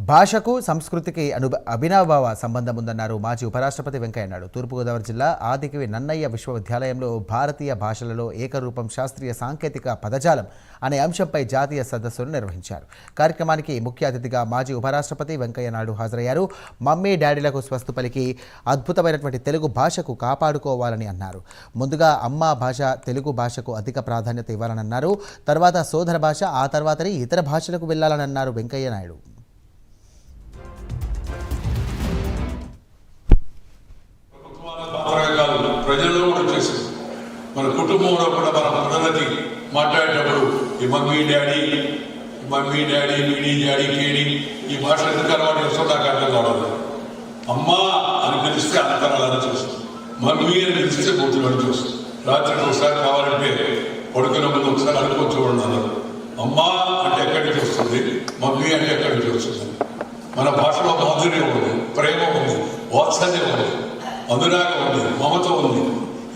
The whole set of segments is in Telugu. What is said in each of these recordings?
భాషకు సంస్కృతికి అభినవ సంబంధం ఉందన్నారు మాజీ ఉపరాష్ట్రపతి వెంకయ్యనాయుడు. తూర్పుగోదావరి జిల్లా ఆదికవి నన్నయ్య విశ్వవిద్యాలయంలో భారతీయ భాషలలో ఏకరూపం శాస్త్రీయ సాంకేతిక పదజాలం అనే అంశంపై జాతీయ సదస్సును నిర్వహించారు. కార్యక్రమానికి ముఖ్య అతిథిగా మాజీ ఉపరాష్ట్రపతి వెంకయ్యనాయుడు హాజరయ్యారు. మమ్మీ డాడీలకు స్వస్తి పలికి అద్భుతమైనటువంటి తెలుగు భాషకు కాపాడుకోవాలని అన్నారు. ముందుగా అమ్మ భాష తెలుగు భాషకు అధిక ప్రాధాన్యత ఇవ్వాలని అన్నారు. తర్వాత సోదర భాష, ఆ తర్వాతనే ఇతర భాషలకు వెళ్లాలని అన్నారు వెంకయ్యనాయుడు. ప్రజల్లో కూడా చేసింది. మన కుటుంబంలో కూడా మన పిల్లలకి మాట్లాడేటప్పుడు ఈ మమ్మీ డాడీ మీడి డాడీ కేడి ఈ భాష ఎందుకు అలవాటు చేస్తాం నాకు అర్థం కావడం. అమ్మ అని పిలిస్తే అంతరాలని చూస్తాం, మమ్మీ అని పిలిస్తే బొత్తులని చూస్తాం. రాత్రికి ఒకసారి కావాలంటే పడుకునే ముందు ఒకసారి అనుకొని చూడండి అన్నారు. అమ్మ అంటే ఎక్కడి నుంచి వస్తుంది, మమ్మీ అంటే ఎక్కడి నుంచి వస్తుంది. మన భాషలో మాధుర్యం ఉంది, ప్రేమ ఉంది, వాత్సల్యం ఉంది, అనురాగం ఉంది, మమత ఉంది.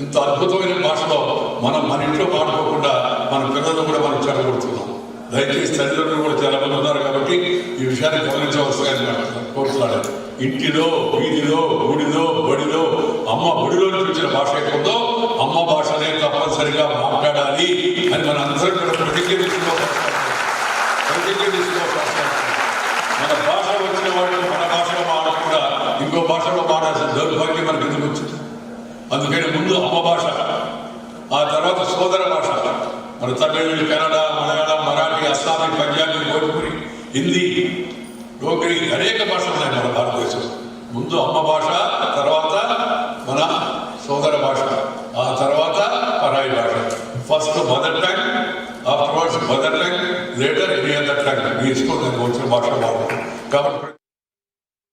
ఇంత అద్భుతమైన భాషలో మన ఇంట్లో మాట్లాడకుండా మన పిల్లలు కూడా మనం చెడగొడుతున్నాం. దయచేసి తల్లిదండ్రులు కూడా చాలా మంది ఉన్నారు కాబట్టి ఈ విషయాన్ని గమనించవలసిన కోరుతున్నాడు. ఇంటిలో, వీధిలో, గుడిలో, బడిలో అమ్మ ఒడిలో చూసిన భాష ఎక్కుందో అమ్మ భాషనే తప్పనిసరిగా మాట్లాడాలి అని మన అందరం కూడా ప్రతిజ్ఞ తీసుకోవాలి. మన భాష వచ్చిన వాళ్ళు మన భాషలో మాడకుండా ఇంకో భాషలో మాడాల్సిన దౌర్భాగ్యం మనకి ఎందుకు వచ్చింది? అందుకని ముందు అమ్మ భాష, ఆ తర్వాత సోదర భాష. మన తమిళ, కన్నడ, మలయాళం, మరాఠీ, అస్సామీ, పంజాబీ, భోజ్పురి, హిందీ, డోగ్రీ అనేక భాషలు ఉన్నాయి మన భారతదేశం. ముందు అమ్మ భాష, తర్వాత మన సోదర భాష, ఆ తర్వాత పరాయి భాష. First mother tongue, afterwards mother tongue, later any other tongue. మీ ఇష్టం నేను వచ్చిన భాష కాబట్టి